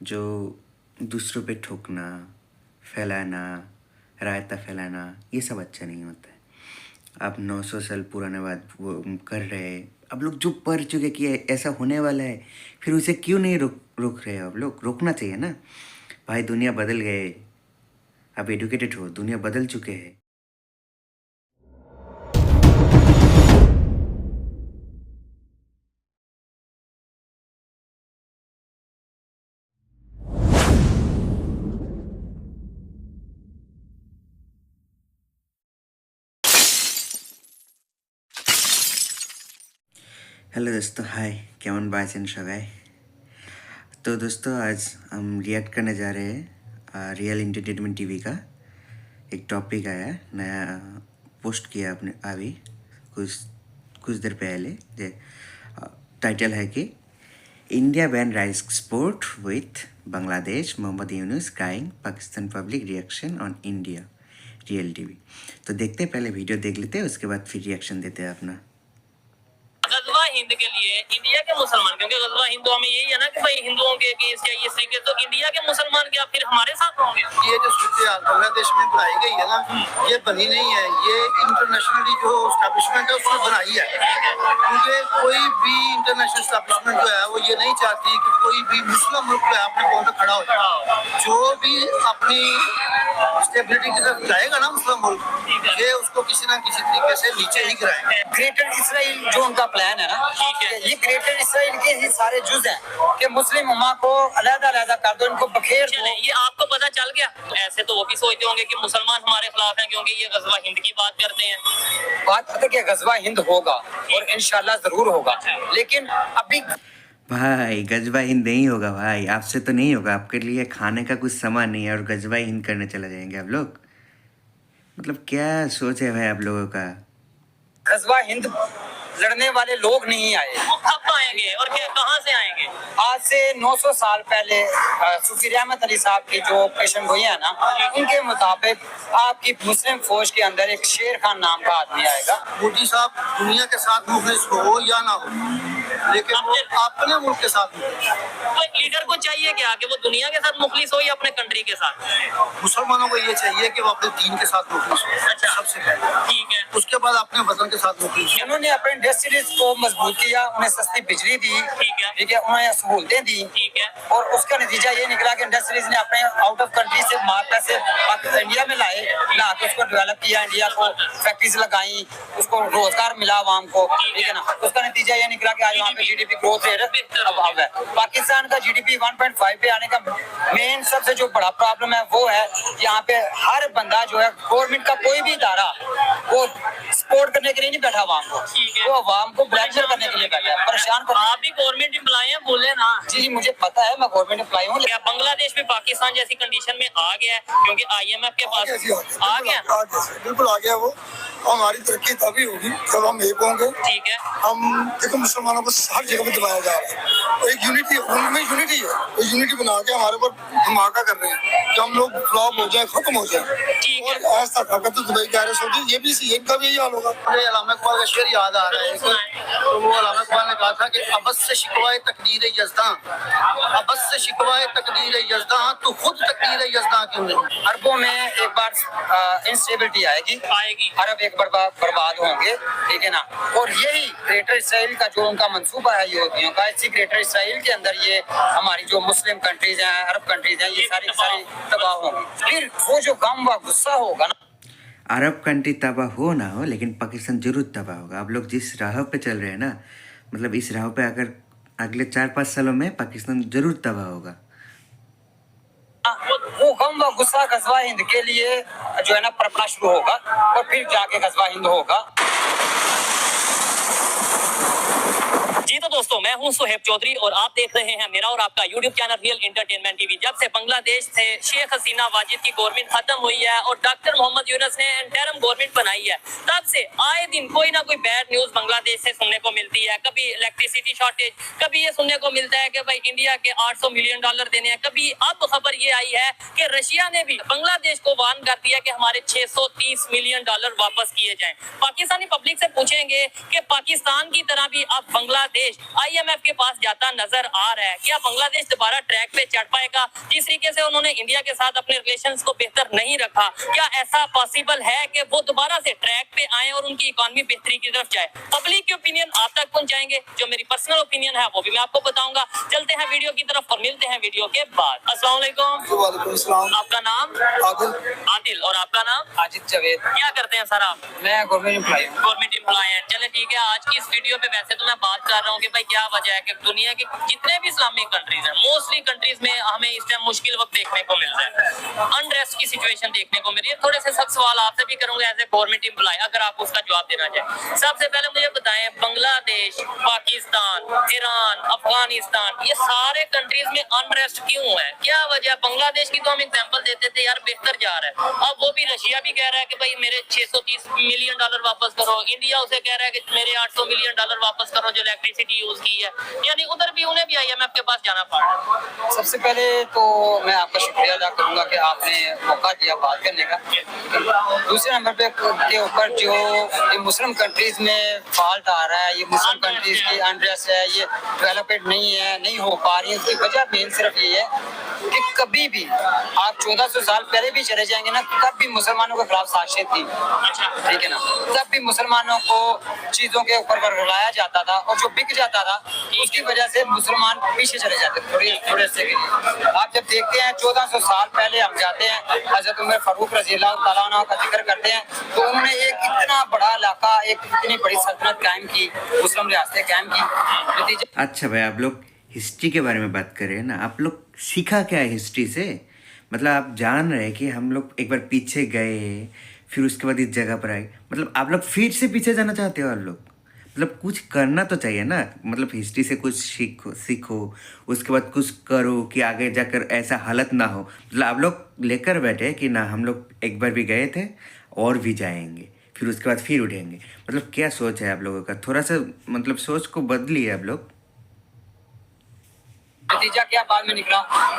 जो दूसरों पे ठोकना, फैलाना, रायता फैलाना, ये सब अच्छा नहीं होता है। आप 900 साल पुराने बात वो कर रहे हैं, अब लोग जो पढ़ चुके कि ऐसा होने वाला है, फिर उसे क्यों नहीं रोक रहे हो? आप लोग रोकना चाहिए ना भाई। दुनिया बदल गए, आप एडुकेटेड हो, दुनिया बदल चुके हैं। हेलो दोस्तों, हाय, केमन बाइसन सबाई। तो दोस्तों आज हम रिएक्ट करने जा रहे हैं रियल एंटरटेनमेंट टीवी का एक टॉपिक आया नया, पोस्ट किया आपने अभी कुछ देर पहले। टाइटल है कि India ban rice export with Bangladesh, Mohammad Yunus crying, Pakistan public reaction on India, real TV. तो देखते हैं, पहले वीडियो देख लेते हैं, उसके बाद फिर रिएक्शन देते हैं अपना। गजवा हिंद के लिए इंडिया के मुसलमान, क्योंकि गजवा हिंदुओं में यही है ना कि भाई हिंदुओं के केस या इस तरीके, तो इंडिया के मुसलमान क्या फिर हमारे साथ होंगे? ये जो सूरत बांग्लादेश में बनाई गई है ना, ये बनी नहीं है, ये इंटरनेशनली जो स्टैब्लिशमेंट है उसने बनाई है। क्योंकि कोई भी इंटरनेशनल स्टैब्लिशमेंट जो है वो ये नहीं चाहती कि कोई भी मुस्लिम मुल्क जो है अपने पांव पे खड़ा हो। जो भी अपनी स्टेबिलिटी की तरफ जाएगा ना मुस्लिम मुल्क, ये उसको किसी ना किसी तरीके से नीचे ही गिराएंगे। ग्रेटर इसराइल जो उनका प्लान है ना, ये ग्रेटर इसराइल के ही सारे जुज हैं कि मुस्लिम उम्मा को अलग-अलग कर दो, इनको बखेर दो। ये आपको पता चल गया? ऐसे तो वो भी सोचते होंगे कि मुसलमान हमारे खिलाफ हैं क्योंकि ये गजवा हिंद की बात करते हैं। बात पता कि गजवा हिंद होगा और इंशाल्लाह जरूर होगा, लेकिन अभी भाई गजबा हिंद नहीं होगा भाई, आपसे तो नहीं होगा। आपके लिए खाने का कुछ सामान नहीं है और गजबा हिंद करने चला जाएंगे आप लोग। मतलब क्या सोच है भाई आप लोगों का? गजवा हिंद लड़ने वाले लोग नहीं आए। वो कब आएंगे और कहाँ से आएंगे? आज से 900 साल पहले सूफी रहमत अली साहब की जो पेशन गोई है ना, उनके मुताबिक आपकी मुस्लिम फौज के अंदर एक शेर खान नाम का आदमी आएगा। मोदी साहब दुनिया के साथ मुखलिस हो या ना हो, लेकिन वो अपने मुल्क के साथ मुखलिस। तो एक लीडर को चाहिए क्या कि वो दुनिया के साथ मुखलिस हो या अपने कंट्री के साथ? मुसलमानों को ये चाहिए कि वो अपने दीन के साथ मुखलिस हो। अच्छा, सबसे पहले ठीक है। उसके बाद अपने वतन के साथ मुखलिस हो। उन्होंने अपने इंडस्ट्रीज को मजबूत किया, उन्हें सस्ती बिजली दी, ठीक है, उन्हें सहूलतें दी, ठीक है। और उसका नतीजा ये निकला कि इंडस्ट्रीज ने अपने आउट ऑफ कंट्री से पैसे इंडिया में लाए, ला के उसको डेवलप किया, इंडिया को फैक्ट्रीज लगाई, उसको रोजगार मिला आवाम को, ठीक है ना। उसका नतीजा ये निकला कि आज वहाँ पे जीडीपी ग्रोथ रेट अभाव है। पाकिस्तान का जीडीपी 1.5 पे आने का मेन सबसे जो बड़ा प्रॉब्लम है वो है यहाँ पे हर बंदा जो है, गवर्नमेंट का कोई भी इदारा वो सपोर्ट करने के लिए नहीं बैठा आवाम को, वो आवाम को ब्लैकमेल करने के लिए बैठा है, परेशान कर। आप भी गवर्नमेंट एम्प्लॉय हैं, बोले ना। जी मुझे पता है, मैं गवर्नमेंट एम्प्लॉय हूँ। क्या बांग्लादेश भी पाकिस्तान जैसी कंडीशन में आ गया है? क्योंकि आईएमएफ के पास आ गया, बिल्कुल आ गया वो। हमारी तरक्की तभी होगी जब हम एक होंगे। ठीक है। हम देखो मुसलमानों को हर जगह पे दबाया जा रहा है, और एक यूनिटी उनमें यूनिटी है, वो यूनिटी बना के हमारे ऊपर धमाका कर रहे हैं कि हम लोग फ्लॉप हो जाए, खत्म हो जाए। और ऐसा ताकत तो दुबई कह रहे सोचिए, ये भी इनका भी यही हाल होगा। मुझे अल्लामा इकबाल का शेर याद आ रहा है, तो वो अल्लामा इकबाल ने कहा था कि अबस से शिकवाए तकदीर यज़दां, अबस से शिकवाए तकदीर यज़दां, तो खुद तकदीर यज़दां क्यों नहीं। अरबों में एक बार इंस्टेबिलिटी आएगी, अरब एक बर्बाद होंगे, ठीक है ना। और यही ग्रेटर इसराइल का जो उनका मंसूबा है यहूदियों का, इसी ग्रेटर इसराइल के अंदर ये हमारी जो मुस्लिम कंट्रीज हैं, अरब कंट्रीज हैं, ये सारी तबाह होंगी। फिर वो जो गम व गुस्सा होगा ना, अरब कंट्री तबाह हो ना हो, लेकिन पाकिस्तान जरूर तबाह होगा। आप लोग जिस राह पे चल रहे हैं ना, मतलब इस राह पे अगर अगले 4-5 सालों में पाकिस्तान जरूर तबाह होगा। वो गम व गुस्सा गजवा हिंद के लिए जो है ना पनपना शुरू होगा, और फिर जाके गजवा हिंद होगा। जी तो दोस्तों, मैं हूं सुहेब चौधरी और आप देख रहे हैं मेरा और आपका YouTube channel real entertainment TV. जब से बांग्लादेश से शेख हसीना वाजिद की गवर्नमेंट खत्म हुई है और डॉक्टर मोहम्मद यूनुस ने इंटरिम गवर्नमेंट बनाई है, तब से आए दिन कोई ना कोई बैड न्यूज बांग्लादेश से सुनने को मिलती है। कभी इलेक्ट्रिसिटी शॉर्टेज, कभी ये सुनने को मिलता है कि भाई इंडिया के $800 मिलियन देने हैं, कभी अब खबर ये आई है कि रशिया ने भी बांग्लादेश को वार्न कर दिया कि हमारे $630 मिलियन वापस किए जाएं। पाकिस्तानी पब्लिक से पूछेंगे कि पाकिस्तान की तरह भी अब बांग्लादेश बांग्लादेश IMF के पास जाता नजर आ रहा है। क्या बांग्लादेश दोबारा ट्रैक पे चढ़ पाएगा? जिस तरीके से उन्होंने इंडिया के साथ अपने रिलेशंस को बेहतर नहीं रखा, क्या ऐसा पॉसिबल है कि वो दोबारा से ट्रैक पे आए और उनकी इकोनॉमी बेहतरी की तरफ जाए? पब्लिक की ओपिनियन आप तक पहुंचाएंगे, जो मेरी पर्सनल ओपिनियन है वो भी मैं आपको बताऊंगा। चलते हैं वीडियो की तरफ और मिलते हैं वीडियो के बाद। अस्सलाम वालेकुम। वालेकुम सलाम। आपका नाम? आदिल। आदिल। और आपका नाम? आजिद जावेद। क्या करते हैं सर आप? मैं गवर्नमेंट एम्प्लॉय हूँ। गवर्नमेंट एम्प्लॉय हैं। चले ठीक है, आज की इस वीडियो पे वैसे तो मैं बात कर रहा हूँ कि भाई क्या वजह है कि दुनिया के जितने भी इस्लामिक कंट्रीज हैं, मोस्टली कंट्रीज में हमें इस टाइम मुश्किल वक्त देखने को मिल रहा है, अनरेस्ट की सिचुएशन देखने को मिल रही है। थोड़े से सख्त सवाल आपसे भी करूंगा एज ए गवर्नमेंट एम्प्लॉय, अगर आप उसका जवाब देना चाहें। सबसे पहले मुझे बताएं, बांग्लादेश, पाकिस्तान, ईरान, अफगानिस्तान, ये सारे कंट्रीज में अनरेस्ट क्यों है? क्या वजह? बांग्लादेश की तो हम एग्जांपल देते थे यार, बेहतर जा रहा है। अब वो भी रशिया भी कह रहा है कि भाई मेरे 630 मिलियन डॉलर वापस करो, इंडिया उसे कह रहा है कि मेरे 800 मिलियन डॉलर वापस करो जो इलेक्ट्रिसिटी यूज की है, यानी उधर भी उन्हें भी IMF के पास जाना पड़ रहा है। सबसे पहले तो मैं आपका शुक्रिया अदा करूंगा कि आपने मौका दिया बात करने का। दूसरे नंबर पे के ऊपर जो ये मुस्लिम कंट्रीज में फॉल्ट आ रहा है, ये मुस्लिम कंट्रीज की अनरेस्ट है, ये डेवलपमेंट नहीं है, नहीं हो पा रही है, इसकी वजह मेन सिर्फ ये है कि कभी भी आप 1400 साल पहले भी चले जाएंगे ना, तब भी मुसलमानों के खिलाफ साजिशें थी, ठीक है ना, तब भी मुसलमानों को चीजों के ऊपर रुलाया जाता था और जो बिक जाता था उसकी वजह से मुसलमान पीछे चले जाते थे थोड़े से के लिए। आप जब देखते हैं 1400 साल पहले हम जाते हैं, हजरत उमर फारूक रज़ी अल्लाह तआला अन्हु का जिक्र करते हैं, तो उन्होंने एक इतना बड़ा इलाका, एक इतनी बड़ी सल्तनत कायम की, मुस्लिम रियासतें कायम की। अच्छा भाई, आप लोग हिस्ट्री के बारे में बात कर रहे हैं ना, आप लोग सीखा क्या है हिस्ट्री से? मतलब आप जान रहे हैं कि हम लोग एक बार पीछे गए, फिर उसके बाद इस जगह पर आए, मतलब आप लोग फिर से पीछे जाना चाहते हो? आप लोग मतलब कुछ करना तो चाहिए ना, मतलब हिस्ट्री से कुछ सीखो, उसके बाद कुछ करो कि आगे जाकर ऐसा हालत ना हो। मतलब आप लोग लेकर बैठे कि ना हम लोग एक बार भी गए थे और भी जाएंगे, फिर उसके बाद फिर उठेंगे। मतलब क्या सोच है आप लोगों का? थोड़ा सा मतलब सोच को बदलिए आप लोग। नतीजा क्या बाद में निकला,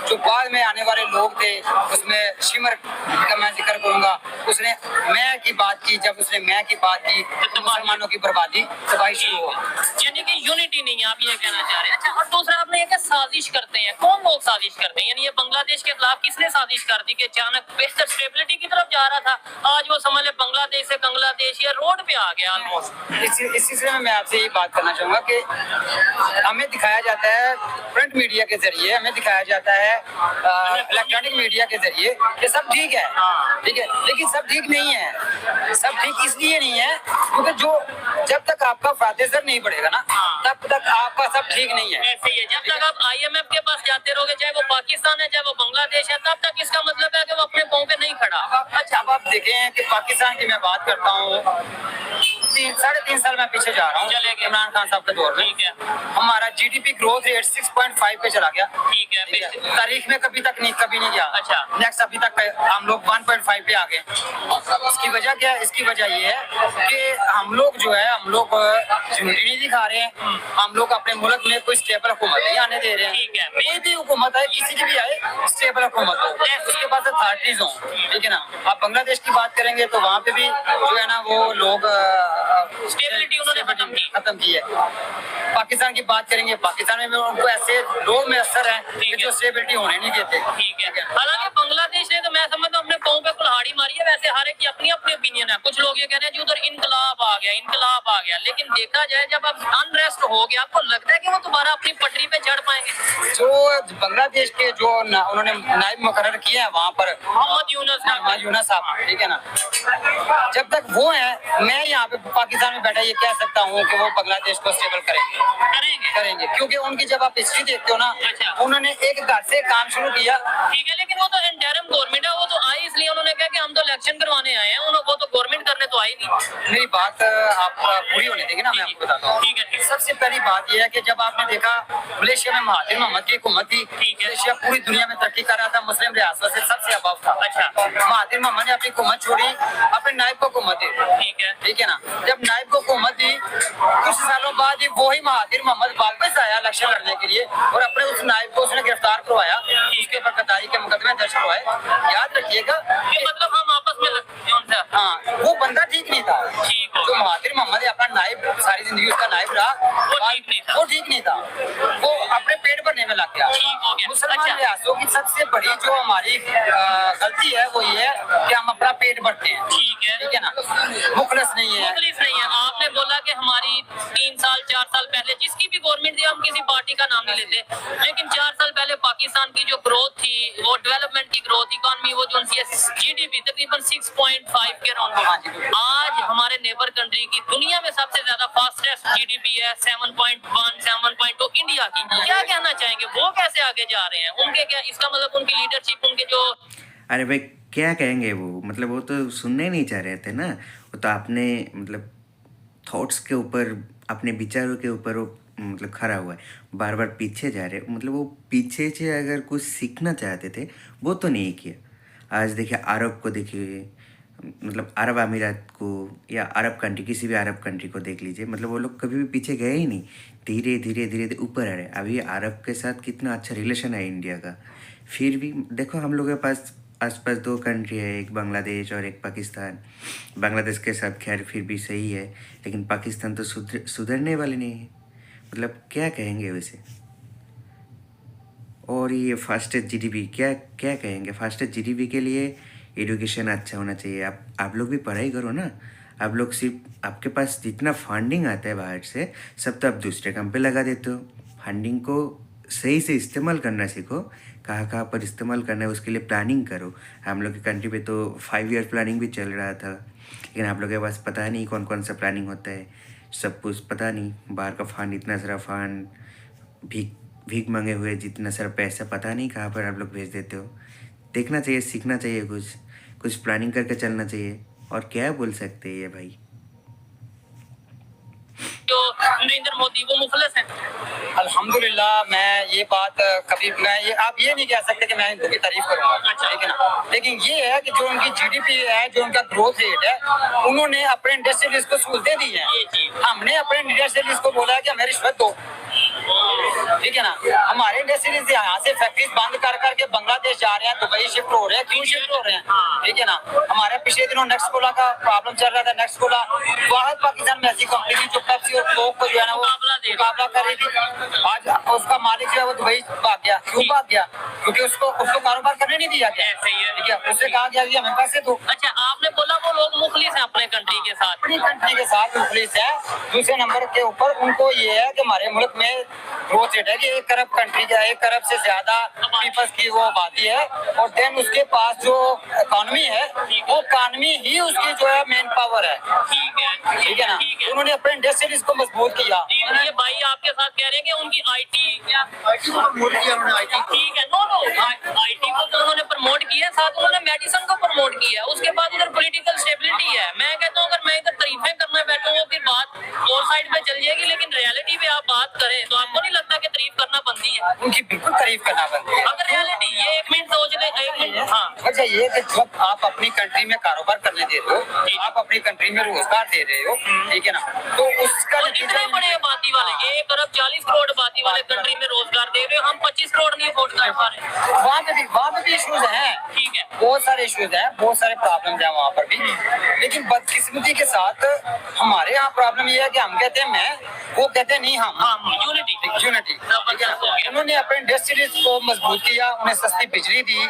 जो बाद में आने वाले लोग थे उसमें शिमर का मैं जिक्र करूंगा, उसने मैं की बात की, जब उसने मैं की बात की तो मुसलमानों की बर्बादी तबाही शुरू हो, यानी कि यूनिटी नहीं है, आप ये कहना चाह रहे हैं। अच्छा, और दूसरा आपने ये क्या साजिश करते हैं, कौन लोग साजिश करते हैं? यानी ये बांग्लादेश के खिलाफ किसने साजिश कर दी कि अचानक बेहतर स्टेबिलिटी की तरफ जा रहा था, आज वो समझ ले बांग्लादेश से बांग्लादेश ये रोड पे आ गया ऑलमोस्ट। इस सिलसिले में मैं आपसे ये बात करना चाहूंगा कि हमें दिखाया जाता है प्रिंट मीडिया के जरिए, हमें दिखाया जाता है इलेक्ट्रॉनिक मीडिया के जरिए कि सब ठीक है, ठीक है, लेकिन सब ठीक नहीं है। सब ठीक इसलिए नहीं है क्योंकि जो जब तक आपका फातेसर नहीं बढ़ेगा ना, तब तक आपका सब ठीक नहीं है। ऐसे ही है, जब तक आप IMF के पास जाते रहोगे, चाहे वो पाकिस्तान है चाहे वो बांग्लादेश है, तब तक इसका मतलब है कि वो अपने पांव पे नहीं खड़ा। अच्छा, अब आप देखें कि पाकिस्तान की मैं बात करता हूँ, 3.5 साल मैं पीछे जा रहा हूँ इमरान खान साहब के दौर में, हमारा GDP ग्रोथ रेट 6.5 पे चला गया, ठीक है, तारीख में कभी नहीं गया। अच्छा, नेक्स्ट अभी तक हम लोग 1.5 पे आ गए। इसकी वजह क्या है? इसकी वजह ये है कि हम लोग जो है, हम लोग यूनिटी नहीं दिखा रहे हैं, हम लोग अपने मुल्क में कोई स्टेबल हुकूमत नहीं आने दे रहे हैं। ठीक है, कोई भी हुकूमत है, किसी की भी आए, स्टेबल हुकूमत हो, उसके पास अथॉरिटीज हो, ठीक है ना। आप बांग्लादेश की बात करेंगे तो वहाँ पे भी जो है ना वो लोग स्टेबिलिटी उन्होंने खत्म की है। पाकिस्तान की बात करेंगे, पाकिस्तान में उनको ऐसे लोग मैसर हैं जो स्टेबिलिटी होने नहीं देते। ठीक है, हालांकि बांग्लादेश ने तो मैं समझता हूँ अपने पांव पे कुल्हाड़ी मारी है। वैसे हर एक की अपनी अपनी ओपिनियन है, कुछ लोग ये कह रहे हैं जी उधर इनकलाब आ गया, इनकलाब आ गया, लेकिन देखा जाए जब अब अनरेस्ट हो गया, आपको लगता है कि वो दोबारा अपनी पटरी पे चढ़ पाएंगे? जो बांग्लादेश के जो उन्होंने नायब मुकर्रर किए हैं वहाँ पर, मोहम्मद यूनुस साहब, ठीक है ना, जब तक वो है, मैं यहाँ पे पाकिस्तान में बैठा ये कह सकता हूँ कि वो बांग्लादेश को स्टेबल करेंगे, क्योंकि उनकी जब आप हिस्ट्री देखते हो ना, उन्होंने एक घर से काम शुरू किया, ठीक है, लेकिन वो तो इंटरिम गवर्नमेंट है, वो तो आई इसलिए उन्होंने कहा कि हम तो इलेक्शन करवाने आए हैं, वो तो गवर्नमेंट करने तो आई नहीं। मेरी बात आप पूरी होने देंगे ना, मैं आपको बताता हूँ। ठीक है, सबसे पहली बात यह है कि जब आपने देखा मलेशिया में महातिर मोहम्मद की हुकूमत थी, मलेशिया पूरी दुनिया में तरक्की कर रहा था, मुस्लिम रियासत से सबसे अबव था। अच्छा, महातिर मोहम्मद ने अपनी हुकूमत छोड़ी, अपने नायब को हुकूमत दी, ठीक है ना। जब नायब को हुकूमत दी, कुछ सालों बाद ही वही महातिर मोहम्मद वापस आया इलेक्शन लड़ने के लिए और अपने उस नायब को उसने गिरफ्तार करवाया, उसके ऊपर कतारी के मुकदमे दर्ज करवाए। याद रखिएगा, मतलब हम आपस में अच्छा हाँ, वो बंदा ठीक नहीं था। ठीक हो जो गया। महातिर मोहम्मद है, अपना नाइब, सारी जिंदगी उसका नाइब रहा, वो ठीक नहीं था। वो अपने पेट भरने में लग गया। ठीक हो गया। मुसलमान अच्छा। रियासतों की सबसे बड़ी जो हमारी गलती है वो ये है कि हम अपना पेट भरते हैं। ठीक है ना, मुखलस नहीं है। मुखलिस नहीं है। आपने बोला कि हमारी 3 साल 4 साल पहले जिसकी भी गवर्नमेंट थी, हम किसी पार्टी का नाम नहीं लेते, लेकिन 4 साल पहले पाकिस्तान की जो ग्रोथ थी, वो डेवलपमेंट की ग्रोथ, इकोनॉमी, वो जो उनकी जीडीपी तकरीबन 6.5 के राउंड। आज हमारे नेबर कंट्री की दुनिया में सबसे ज्यादा फास्टेस्ट जीडीपी है 7.1 7.2 इंडिया की। क्या कहना चाहेंगे, वो कैसे आगे जा रहे हैं? उनके क्या, इसका मतलब उनकी लीडरशिप, उनके जो, अरे भाई क्या कहेंगे वो, मतलब वो तो सुनने ही नहीं चाह रहे थे ना। वो तो अपने मतलब थॉट्स के ऊपर, अपने विचारों के ऊपर वो मतलब खड़ा हुआ है, बार बार पीछे जा रहे। मतलब वो पीछे से अगर कुछ सीखना चाहते थे वो तो नहीं किया। आज देखिए अरब को, देखिए मतलब अरब अमीरात को या अरब कंट्री, किसी भी अरब कंट्री को देख लीजिए, मतलब वो लोग कभी भी पीछे गए ही नहीं, धीरे धीरे धीरे धीरे ऊपर आ रहे। अभी अरब के साथ कितना अच्छा रिलेशन है इंडिया का। फिर भी देखो हम लोग के पास आसपास 2 कंट्री है, एक बांग्लादेश और एक पाकिस्तान। बांग्लादेश के साथ खैर फिर भी सही है, लेकिन पाकिस्तान तो सुधरने वाले नहीं है। मतलब क्या कहेंगे वैसे। और ये फास्टेस्ट जीडीपी, क्या क्या कहेंगे। फास्टेस्ट जीडीपी के लिए एजुकेशन अच्छा होना चाहिए। आप लोग भी पढ़ाई करो ना। आप लोग सिर्फ, आपके पास जितना फंडिंग आता है बाहर से, सब तो आप दूसरे काम पे लगा देते हो। फंडिंग को सही से इस्तेमाल करना सीखो, कहाँ पर इस्तेमाल करना है उसके लिए प्लानिंग करो। हम लोग की कंट्री पे तो 5 ईयर प्लानिंग भी चल रहा था, लेकिन आप लोग के पास पता नहीं कौन कौन सा प्लानिंग होता है, सब कुछ पता नहीं। बाहर का फंड, इतना सारा फंड, भीख मांगे हुए जितना सारा पैसा, पता नहीं कहाँ पर आप लोग भेज देते हो। देखना चाहिए, सीखना चाहिए, कुछ प्लानिंग करके चलना चाहिए। और क्या बोल सकते हैं ये भाई। जो नरेंद्र मोदी, वो मुखलिस हैं। अल्हम्दुलिल्लाह, मैं ये बात कभी, मैं ये, आप ये नहीं कह सकते कि मैं इनकी तारीफ करूंगा, ठीक है ना। लेकिन ये है कि जो उनकी जीडीपी है, जो उनका ग्रोथ रेट है, उन्होंने अपने इंडस्ट्रियलिस्ट को सहूलतें दी हैं। हमने अपने इंडस्ट्रियलिस्ट को बोला है कि हमें रिश्वत दो, ठीक है ना। हमारे इंडस्ट्रियलिस्ट यहाँ से फैक्ट्रीज बंद कर करके बांग्लादेश जा रहे हैं, दुबई शिफ्ट हो रहे हैं। क्यों शिफ्ट हो रहे हैं, ठीक है ना। हमारे पिछले दिनों नेक्सकोला का प्रॉब्लम चल रहा था। नेक्सकोला वाहिद पाकिस्तान में ऐसी कंपनी थी जो पेप्सी और कोक को जो है ना वो मुकाबला कर रही थी। आज उसका मालिक जो है वो दुबई भाग गया। क्यों भाग गया? क्योंकि उसको कारोबार करने नहीं दिया गया, ठीक है। उससे कहा गया कि हमें पैसे दो। अच्छा, आपने बोला वो लोग मुखलिस हैं अपने कंट्री के साथ, अपनी कंट्री के साथ मुखलिस है। दूसरे नंबर के ऊपर उनको ये है कि हमारे मुल्क में ग्रोथ रेट है कि 1 अरब कंट्री का, 1 अरब से ज्यादा पीपल्स की वो आबादी है। और देन उसके पास जो इकोनॉमी है, वो इकोनॉमी ही उसकी जो है मेन पावर है, ठीक है ना। उन्होंने अपने इंडस्ट्रीज को मजबूत किया। ये भाई आपके साथ कह रहे हैं कि उनकी आईटी को प्रमोट किया उन्होंने, IT को। ठीक है, आईटी को तो उन्होंने प्रमोट किया, साथ उन्होंने मेडिसिन को प्रमोट किया। उसके बाद उधर पॉलिटिकल स्टेबिलिटी है। मैं कहता हूँ अगर मैं इधर तारीफें करने बैठूंगा फिर बात और साइड पे चल जाएगी, लेकिन रियलिटी पे आप बात करें तो आपको नहीं लगता कि तारीफ करना बनती है? उनकी बिल्कुल तारीफ करना बनती है। अगर रियलिटी, ये 1 मिनट सोच ले, 1 मिनट। हाँ, अच्छा, ये कि जब आप अपनी कंट्री में कारोबार करने दे रहे हो, आप अपनी कंट्री में रोजगार दे रहे हो, ठीक है ना, तो उसका कितने बड़े आबादी वाले, 1 अरब 40 करोड़ आबादी वाले कंट्री में रोजगार दे रहे हो, हम 25 करोड़ नहीं अफोर्ड कर पा रहे। वहाँ पे भी इश्यूज हैं, ठीक है, बहुत सारे इश्यूज हैं, बहुत सारे प्रॉब्लम है वहाँ पर भी। लेकिन बदकिस्मती के साथ हमारे यहाँ प्रॉब्लम ये है कि हम कहते हैं मैं, वो कहते हैं नहीं हम। यूनिटी, उन्होंने अपने इंडस्ट्रीज को मजबूत किया, उन्हें सस्ती बिजली दी,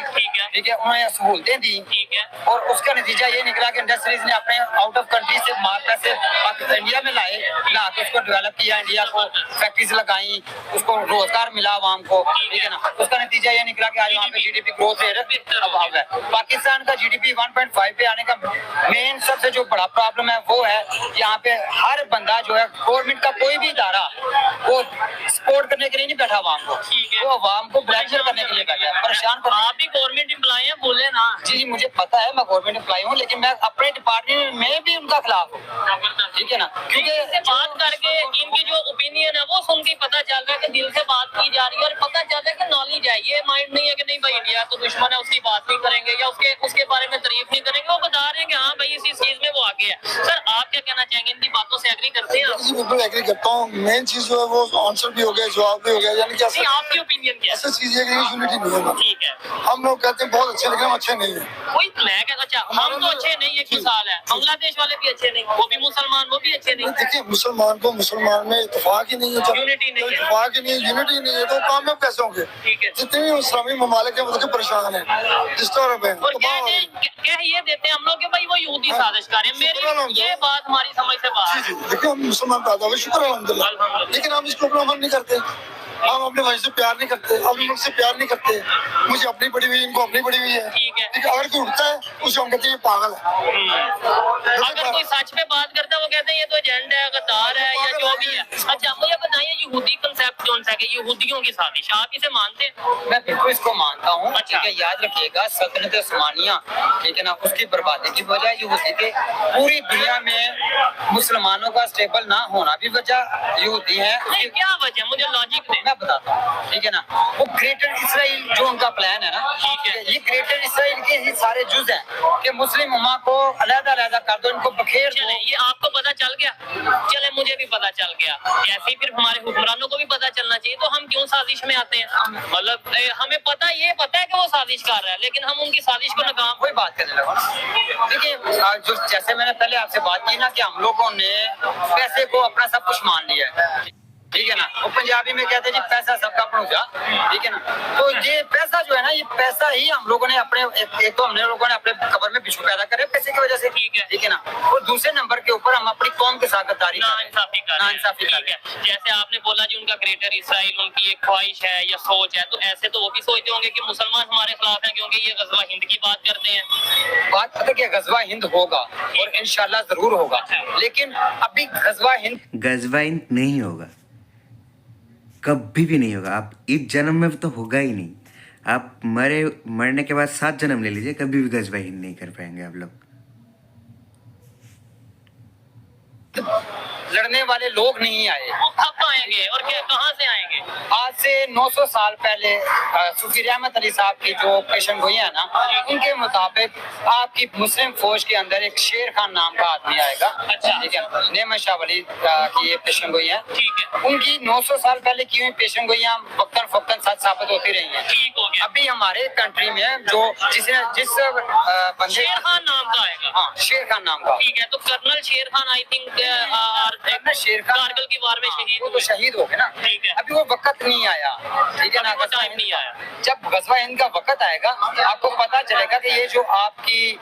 ठीक है, उन्हें सहूलतें दी, ठीक है। और उसका नतीजा ये निकला कि इंडस्ट्रीज ने अपने आउट ऑफ कंट्री से माल पैसे इंडिया में लाए, ला के उसको डेवलप किया, इंडिया को फैक्ट्रीज लगाई, उसको रोजगार मिला आवाम को, ठीक है ना। उसका नतीजा ये निकला कि आज वहाँ पे जीडीपी ग्रोथ रेट अभाव है। पाकिस्तान का जीडीपी 1.5 पे आने का मेन सबसे जो बड़ा प्रॉब्लम है वो है यहाँ पे हर बंदा जो है, गवर्नमेंट का कोई भी इदारा वो सपोर्ट करने के लिए नहीं बैठा आवाम को, वो आवाम को ब्लैकमेल करने के लिए बैठा है, परेशान कर। आप भी गवर्नमेंट एम्प्लॉय हैं, बोले ना। जी मुझे पता है, मैं गवर्नमेंट एम्प्लॉय हूँ, लेकिन मैं अपने डिपार्टमेंट में भी उनका खिलाफ हूँ, ठीक है ना। क्योंकि बात करके इनकी जो ओपिनियन है वो सुन के पता चल रहा है कि दिल से बात की जा रही है, और पता चल रहा है कि नॉलेज है। ये माइंड नहीं है कि नहीं भाई इंडिया तो दुश्मन है, उसकी बात नहीं करेंगे या उसके बारे में तारीफ नहीं करेंगे। वो बता रहे हैं कि हाँ भाई इसी चीज में वो आगे है। सर आप क्या कहना चाहेंगे, इनकी बातों से एग्री करते हैं आप? जी बिल्कुल एग्री करता हूँ। मेन चीज जो है वो आंसर भी हो गया, जवाब भी हो गया, यानी कि आपकी ओपिनियन क्या है? ऐसा चीज है कि यूनिटी नहीं है। ठीक है, हम लोग कहते हैं बहुत अच्छे लेकिन हम अच्छे नहीं है। वही तो मैं कहता, अच्छा हम तो अच्छे नहीं है, किस हाल है, बांग्लादेश वाले भी अच्छे नहीं, वो भी मुसलमान, वो भी अच्छे नहीं। देखिए मुसलमान को मुसलमान में इत्तेफाक ही नहीं है, जब यूनिटी नहीं है, इत्तेफाक ही नहीं है, यूनिटी नहीं है, तो कामयाब कैसे होंगे? ठीक है। जितने भी इस्लामी ममालिक हैं मतलब परेशान है, डिस्टर्ब है। और कह ये देते हैं हम लोग कि भाई वो यहूदी साजिश कर रहे हैं, मेरी ये बात हमारी समझ से बाहर है। देखिए हम मुसलमान पैदा हुए, शुक्र अल्हम्दुलिल्लाह, लेकिन हम इसको अपना अमल नहीं करते, हम अपने भाई से प्यार नहीं करते, अपने मुल्क से प्यार नहीं करते। मुझे अपनी पड़ी हुई, इनको अपनी पड़ी हुई है, ठीक है। लेकिन अगर कोई उठता है उसे हम कहते हैं ये पागल है। अगर कोई सच पे बात करता है वो कहते हैं ये तो एजेंट है, गद्दार है या जो भी है। अच्छा मुझे बताइए यहूदी कंसेप्ट कौन सा है, यहूदियों की साजिश, आप इसे मानते हैं? मैं बिल्कुल इसको मानता हूँ। अच्छा। ठीक है, याद रखिएगा सल्तनत उस्मानिया, ठीक है ना, उसकी बर्बादी की वजह यहूदी के, पूरी दुनिया में मुसलमानों का स्टेबल ना होना भी वजह यहूदी है। नहीं क्या वजह, मुझे लॉजिक दे। मैं बताता हूँ, ठीक है ना, वो ग्रेटर इसराइल जो उनका प्लान है ना, ठीक है। ये ग्रेटर इसराइल के ही सारे जुज हैं कि मुस्लिम उम्मा को अलग-अलग कर दो, इनको बखेर चले, दो। ये आपको पता चल गया, चले मुझे भी पता चल गया, ऐसे ही फिर हमारे हुक्मरानों को भी पता चलना चाहिए। तो हम क्यों साजिश में आते हैं? मतलब हमें पता है कि वो साजिश कर रहा है, लेकिन हम उनकी साजिश को नाकाम। कोई बात करने लगा ना। देखिए जो जैसे मैंने पहले आपसे बात की ना कि हम लोगों ने पैसे को अपना सब कुछ मान लिया है, ठीक है ना, वो पंजाबी में कहते हैं जी पैसा सबका पहुंचा, ठीक है ना। तो ये पैसा जो है ना, ये पैसा ही हम लोगों ने अपने एक तो हमने लोगों ने अपने कबर में बिच्छू पैदा करे पैसे की वजह से, ठीक है ना। और दूसरे नंबर के ऊपर हम अपनी कौम के साथ गद्दारी नाइंसाफी कर रहे हैं। जैसे आपने बोला जी उनका ग्रेटर इसराइल उनकी एक ख्वाहिश है या सोच है, तो ऐसे तो वो भी सोचते होंगे कि मुसलमान हमारे खिलाफ हैं क्योंकि ये गजवा हिंद की बात करते हैं। बात पता क्या, गजवा हिंद होगा और इंशाल्लाह जरूर होगा, लेकिन अभी गजवा हिंद नहीं होगा, कभी भी नहीं होगा। आप इस जन्म में तो होगा ही नहीं। आप मरने के बाद 7 जन्म ले लीजिए, कभी भी गजवा हिंद नहीं कर पाएंगे आप लोग। लड़ने वाले लोग नहीं आए। वो कब आएंगे और कहाँ से आएंगे? आज से 900 साल पहले सूफी रहमत अली साहब की जो पेशन गोई है ना, उनके मुताबिक आपकी मुस्लिम फौज के अंदर एक शेर खान नाम का आदमी आएगा। अच्छा। ठीक है, नेमत शाह वली की ये पेशन गोई है, ठीक है। उनकी 900 साल पहले की हुई पेशन गोइयां वक्तन फक्तन सच साबित होती रही हैं। ठीक हो गया। अभी हमारे कंट्री में जो जिस बंदे, शेर खान नाम का आएगा। हाँ शेर खान नाम का, ठीक है, तो कर्नल शेर खान आई थिंक शेर खान कारगिल की वार में शहीद वो तो शहीद हो गए ना। ठीक है। अभी वो वक्त नहीं आया, ठीक है ना, वो टाइम नहीं आया। जब गजवा हिंद का वक्त आएगा आपको पता चलेगा कि ये जो आपकी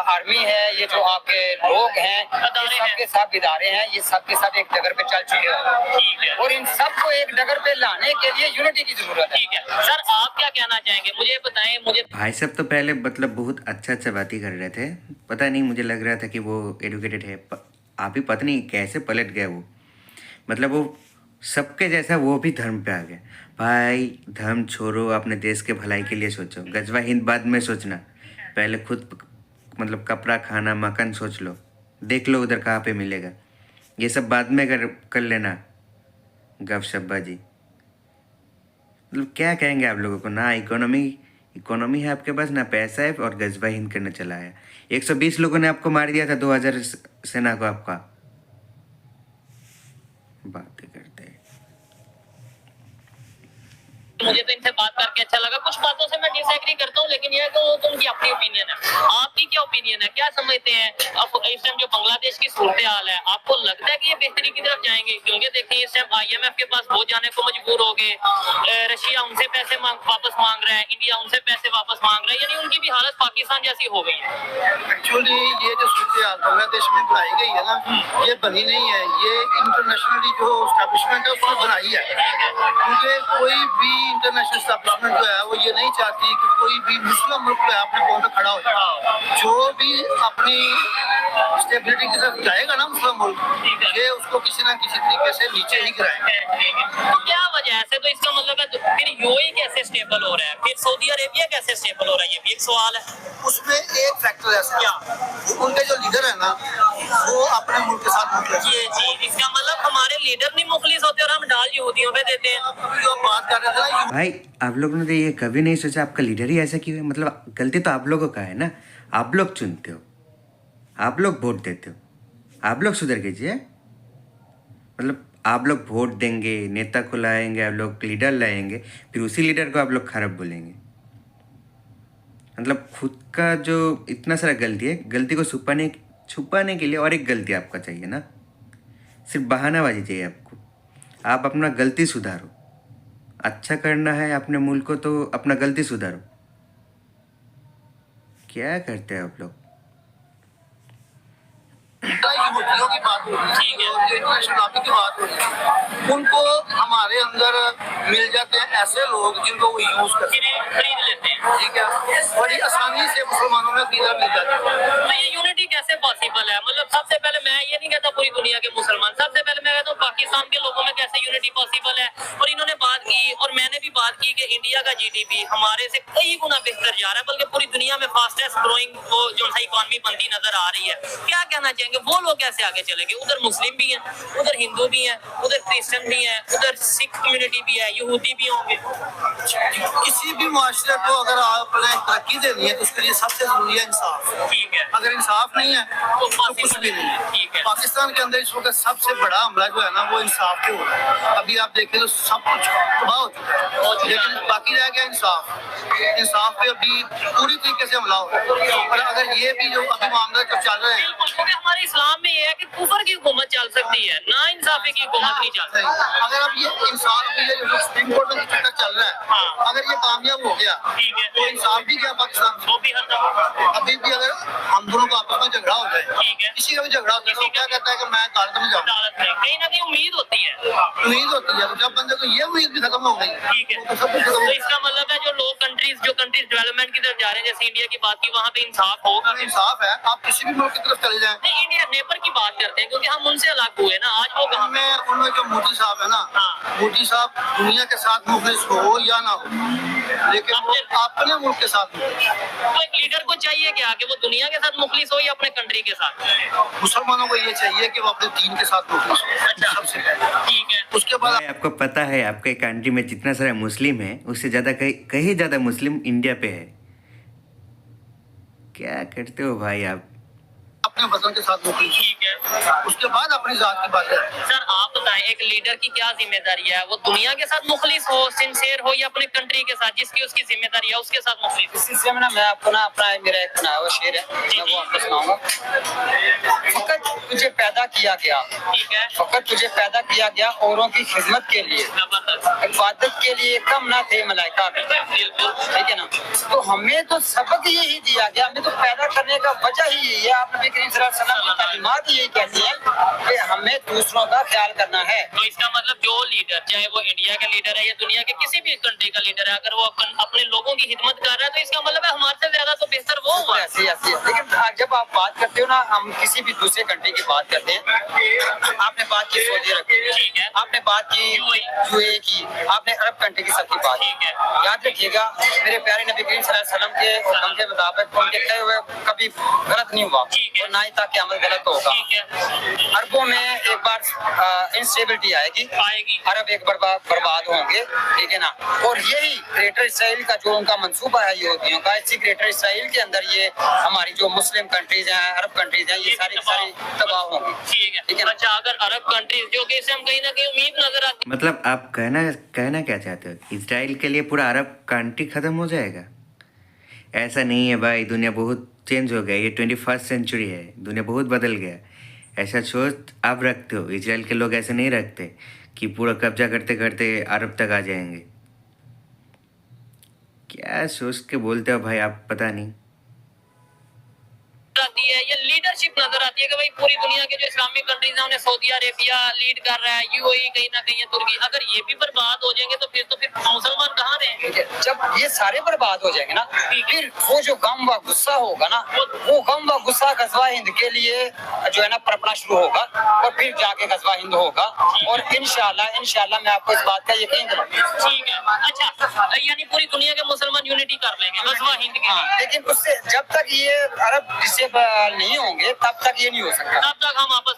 आर्मी है, ये जो आपके लोग हैं, ये सबके सब इदारे हैं, ये सबके सब एक डगर पे चल चुके हैं। ठीक है। और इन सबको एक डगर पे लाने के लिए यूनिटी की जरूरत है। ठीक है सर, आप क्या कहना चाहेंगे, मुझे बताएं। मुझे भाई साहब तो पहले मतलब बहुत अच्छा बातें कर रहे थे, पता नहीं मुझे लग रहा था कि वो एडुकेटेड है। आप ही पता नहीं कैसे पलट गया वो, मतलब वो सबके जैसा वो भी धर्म पे आ गया। भाई धर्म छोड़ो, अपने देश के भलाई के लिए सोचो। गजवा हिंद बाद में सोचना, पहले खुद मतलब कपड़ा खाना मकान सोच लो, देख लो उधर कहाँ पे मिलेगा, ये सब बाद में कर लेना गप शब्बाजी। मतलब क्या कहेंगे आप लोगों को, ना इकोनॉमी है आपके पास, ना पैसा है, और गजवा हिंद करने चला है। 120 लोगों ने आपको मार दिया था, 2000 सेना को आपका। बातें करते हैं। मुझे तो इनसे बात करके अच्छा लगा। कुछ बातों से मैं डिसएग्री करता हूँ, लेकिन ये तो उनकी अपनी ओपिनियन है। आपकी क्या ओपिनियन है, क्या समझते हैं अब इस टाइम जो बांग्लादेश की सूरत हाल है, आपको लगता है कि ये बेहतरी की तरफ जाएंगे? क्योंकि देखिए इस टाइम IMF के पास वो जाने को मजबूर हो गए, रशिया उनसे पैसे वापस मांग रहा है, इंडिया उनसे पैसे वापस मांग रहा है, यानी उनकी भी हालत पाकिस्तान जैसी हो गई है। एक्चुअली ये जो सूरत हाल बांग्लादेश में बनाई गई है ना, ये बनी नहीं है, ये इंटरनेशनली जो एस्टैब्लिशमेंट है उसने बनाई है। क्योंकि कोई भी इंटरनेशनल एस्टैब्लिशमेंट जो है वो ये नहीं चाहती कि कोई भी मुस्लिम मुल्क जो है अपने पांव पे खड़ा हो जाए। जो भी अपनी स्टेबिलिटी की तरफ जाएगा ना मुस्लिम मुल्क, ये उसको किसी ना किसी तरीके से नीचे ही गिराएंगे। तो क्या वजह है? तो इसका मतलब है फिर यूएई कैसे स्टेबल हो रहा है, फिर सऊदी अरेबिया कैसे स्टेबल हो रहा है, ये भी एक सवाल है। उसमें एक फैक्टर है क्या, उनके जो लीडर है ना वो अपने मुल्क के साथ मुखलिस है। जी, इसका मतलब हमारे लीडर नहीं मुखलिस होते और हम डाल यहूदियों पे देते हैं। जो बात कर रहे थे ना, भाई आप लोगों ने तो ये कभी नहीं सोचा आपका लीडर ही ऐसा क्यों है? मतलब गलती तो आप लोगों का है ना, आप लोग चुनते हो, आप लोग वोट देते हो, आप लोग सुधर कीजिए। मतलब आप लोग वोट देंगे, नेता को लाएंगे, आप लोग लीडर लाएंगे, फिर उसी लीडर को आप लोग खराब बोलेंगे। मतलब खुद का जो इतना सारा गलती है, गलती को छुपाने के लिए और एक गलती आपका चाहिए ना, सिर्फ बहानाबाजी चाहिए आपको। आप अपना गलती सुधारो, अच्छा करना है अपने मुल्क को तो अपना गलती सुधारो। क्या करते हैं आप लोग? युवतियों की बात हो रही है, जो इंटरनेशनल आर्मी की बात हो रही है, उनको हमारे अंदर मिल जाते हैं ऐसे लोग जिनको वो यूज करते हैं, खरीद लेते हैं। ठीक है, बड़ी आसानी से मुसलमानों में कीदा मिल जाता है। तो ये यूनिटी कैसे पॉसिबल है? मतलब सबसे पहले मैं ये नहीं कहता पूरी दुनिया के मुसलमान, सबसे पहले मैं कहता हूँ पाकिस्तान के लोगों में कैसे यूनिटी पॉसिबल है। और इन्होंने बात की और मैंने भी बात की कि इंडिया का जीडीपी हमारे से कई गुना बेहतर जा रहा है, बल्कि पूरी दुनिया में फास्टेस्ट ग्रोइंग वो जो है इकॉनमी बनती नजर आ रही है। क्या कहना चाहेंगे, वो लोग कैसे आगे चलेंगे? उधर मुस्लिम भी हैं, उधर हिंदू भी हैं, उधर क्रिश्चियन भी हैं, उधर सिख कम्युनिटी भी है, यहूदी भी होंगे। किसी भी माशरे को अगर आपने तरक्की देनी है तो उसके लिए सबसे जरूरी है इंसाफ। ठीक है, अगर इंसाफ नहीं है तो कुछ भी नहीं है। ठीक है। पाकिस्तान के अंदर इस वक्त सबसे बड़ा हमला जो है ना वो इंसाफ पे हो रहा है। अभी आप देखें तो सब कुछ तबाह हो चुका है, लेकिन बाकी रह गया इंसाफ। इंसाफ पे अभी पूरी तरीके से हमला हो रहा है। और अगर ये भी जो अभी मामला जो चल रहे हैं, बिल्कुल, क्योंकि हमारे इस्लाम में ये है कि कुफर की हुकूमत चल सकती है, ना इंसाफी की हुकूमत नहीं चल सकती। अगर अब ये इंसान अभी ये जो सुप्रीम कोर्ट में चक्कर चल रहा है, हाँ। अगर ये कामयाब हो गया ठीक है, तो इंसाफ भी क्या पाकिस्तान में? वो भी हद तक अभी भी अगर हम दोनों का आपस में झगड़ा हो जाए, ठीक है। किसी का भी झगड़ा होता है तो वो क्या कहता है कि मैं अदालत में जाऊँ, अदालत में कहीं ना कहीं उम्मीद होती है। उम्मीद होती है। तो जब बंदे को ये उम्मीद भी खत्म हो गई ठीक है, तो सब कुछ खत्म तो हो इसका मतलब है जो कंट्रीज डेवलपमेंट की तरफ जा रहे हैं, जैसे इंडिया की बात की, वहाँ पे इंसाफ होगा। गया। इंसाफ है, आप किसी भी मुल्क की तरफ चले जाएं। नहीं, इंडिया नेपर की बात करते हैं क्योंकि हम उनसे अलग हुए ना, आज वो कहाँ पे? उनमें जो मोदी साहब है ना, हाँ। मोदी साहब दुनिया के साथ मुखलिस हो या ना हो, लेकिन वो अपने मुल्क के साथ मुखलिस हो। तो एक लीडर को चाहिए क्या कि वो दुनिया के साथ मुखलिस हो या अपने कंट्री के साथ? मुसलमानों को ये चाहिए कि वो अपने दीन के साथ मुखलिस हो, अच्छा। सबसे पहले। ठीक है, उसके बाद भाई आपको पता है आपके कंट्री में जितना सारा मुस्लिम है उससे ज़्यादा कहीं ज़्यादा मुस्लिम इंडिया पे है। क्या करते हो भाई आप? अपने वतन के साथ मुखलिस हो। ठीक है। उसके बाद अपनी जात की बात है। सर आप बताएं, एक लीडर की क्या जिम्मेदारी है? वो दुनिया के साथ मुखलिस हो, सिंसियर हो, या अपने कंट्री के साथ जिसकी उसकी जिम्मेदारी है उसके साथ मुखलिस हो? इस सिलसिले में ना मैं आपको ना अपना मेरा एक बनाया हुआ शेर है, मैं वो आपको सुनाऊंगा। फकत तुझे पैदा किया गया, ठीक है, फकत तुझे पैदा किया गया औरों की खिदमत के लिए, जबरदस्त, इबादत के लिए कम ना थे मलाइका भी। बिल्कुल। ठीक है ना, तो हमें तो सबक यही दिया गया, हमें तो पैदा करने का वजह ही यही है। आप नबी करीम सल्लल्लाहु अलैहि वसल्लम की तालीमात यही कहती है कि हमें दूसरों का ख्याल करना है। तो इसका मतलब जो लीडर, चाहे वो इंडिया का लीडर है या दुनिया के किसी भी कंट्री का लीडर है, अगर वो अपने लोगों की खिदमत कर रहा है तो इसका मतलब है हमारे से ज्यादा तो बेहतर वो हुआ। ऐसी ऐसी है। लेकिन जब आप बात करते हो ना, हम किसी भी दूसरे कंट्री की बात करते हैं, आपने बात की सऊदी अरब की, ठीक है, आपने बात की यूएई की, आपने अरब कंट्री की सबकी बात ठीक है। याद रखिएगा, मेरे प्यारे नबी करीम सल्लल्लाहु अलैहि वसल्लम के हुक्म के मुताबिक उनके कहे हुए कभी गलत नहीं हुआ ठीक है। और ना ही ताकि अमल गलत होगा। ठीक है, अरबों में एक बार इंस्टेबिलिटी आएगी, अरब एक बर्बाद होंगे, ठीक है ना। और यही ग्रेटर इसराइल का जो उनका मंसूबा है यहूदियों का, इसी ग्रेटर इसराइल के अंदर ये हमारी जो मुस्लिम कंट्रीज हैं, अरब कंट्रीज हैं, ये सारी तबाह होंगी। ठीक है। अच्छा, अगर अरब कंट्रीज जो कि इससे हम कहीं ना कहीं उम्मीद नजर आती मतलब आप कहना क्या चाहते हो? इजराइल के लिए पूरा अरब कंट्री खत्म हो जाएगा? ऐसा नहीं है भाई, दुनिया बहुत चेंज हो गया, ये 21st सेंचुरी है, दुनिया बहुत बदल गया। ऐसा सोच आप रखते हो, इजराइल के लोग ऐसे नहीं रखते कि पूरा कब्जा करते करते अरब तक आ जाएंगे। क्या सोच के बोलते हो भाई आप, पता नहीं। आती है या लीडरशिप नजर आती है कि भाई पूरी दुनिया के जो इस्लामिक कंट्रीज हैं उन्हें सऊदी अरेबिया लीड कर रहा है, यूएई कहीं ना कहीं तुर्की, अगर ये भी बर्बाद हो जाएंगे तो फिर मुसलमान कहाँ रहेंगे? ठीक है, जब ये सारे बर्बाद हो जाएंगे ना, फिर वो जो गम व गुस्सा होगा ना, वो गम व गुस्सा गजवा हिंद के लिए जो है ना पनपना शुरू होगा और फिर जाके गजवा हिंद होगा। और इंशाल्लाह मैं आपको इस बात का यकीन दिलाऊंगा। ठीक है। अच्छा, यानी पूरी दुनिया के मुसलमान यूनिटी कर लेंगे गजवा हिंद के लिए। लेकिन उससे जब तक ये अरब डिसेबल नहीं होंगे तब तक ये नहीं हो सकता, तब तक हम आपस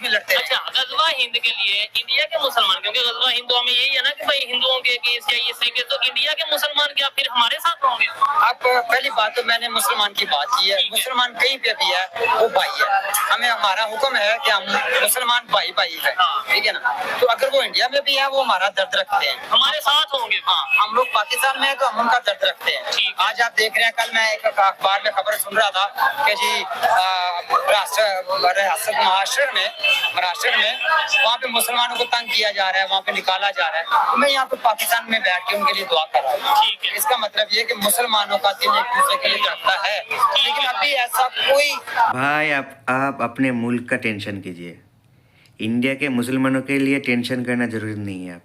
में लड़ते रहेंगे। अच्छा, गजवा हिंद के लिए इंडिया के मुसलमान, क्योंकि गजवा हिंदुओं में यही है ना कि भाई हिंदुओं के केस या इस तरीके, तो इंडिया के मुसलमान क्या फिर हमारे साथ होंगे? आप पहली बात तो मैंने मुसलमान की बात की है, मुसलमान कहीं पे भी है वो भाई है, हमें हमारा हुक्म है कि हम मुसलमान भाई है, ठीक है ना। तो अगर वो इंडिया में भी है वो हमारा दर्द रखते हैं, हमारे साथ होंगे। हाँ, हम लोग पाकिस्तान में है तो हम उनका दर्द रखते हैं। आज आप देख रहे हैं, कल मैं एक अखबार में खबर सुन रहा था कि जी महाराष्ट्र में वहाँ पे मुसलमानों को तंग किया जा रहा है, वहाँ पे निकाला जा रहा है। तो मैं यहाँ पे पाकिस्तान में बैठ के उनके लिए दुआ कर रहा हूँ। ठीक है। इसका मतलब ये कि मुसलमानों का दिल एक दूसरे के लिए धड़कता है, लेकिन अभी ऐसा कोई भाई आप अपने मुल्क का टेंशन कीजिए। इंडिया के मुसलमानों के लिए टेंशन करना ज़रूरी नहीं है। आप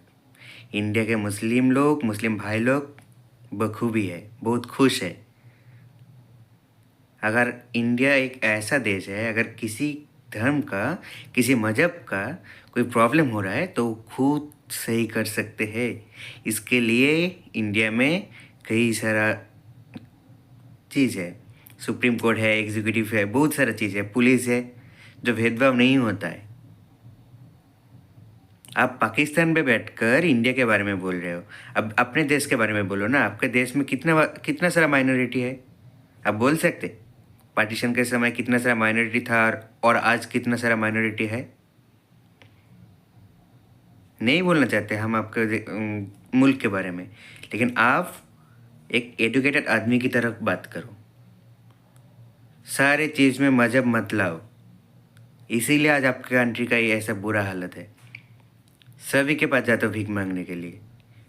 इंडिया के मुस्लिम भाई लोग बखूबी है, बहुत खुश है। अगर इंडिया एक ऐसा देश है, अगर किसी धर्म का, किसी मज़हब का कोई प्रॉब्लम हो रहा है तो खुद सही कर सकते हैं। इसके लिए इंडिया में कई सारा चीज़ है, सुप्रीम कोर्ट है, एग्जीक्यूटिव है, बहुत सारा चीज़ है, पुलिस है, जो भेदभाव नहीं होता है। आप पाकिस्तान में बैठकर इंडिया के बारे में बोल रहे हो, अब अपने देश के बारे में बोलो ना। आपके देश में कितना सारा माइनॉरिटी है, आप बोल सकते? पार्टीशन के समय कितना सारा माइनॉरिटी था और आज कितना सारा माइनॉरिटी है? नहीं बोलना चाहते हम आपके मुल्क के बारे में, लेकिन आप एक एजुकेटेड आदमी की तरफ बात करो। सारे चीज़ में मज़हब मत लाओ, इसीलिए आज आपके कंट्री का ये ऐसा बुरा हालत है। सभी के पास जाते हो भीख मांगने के लिए,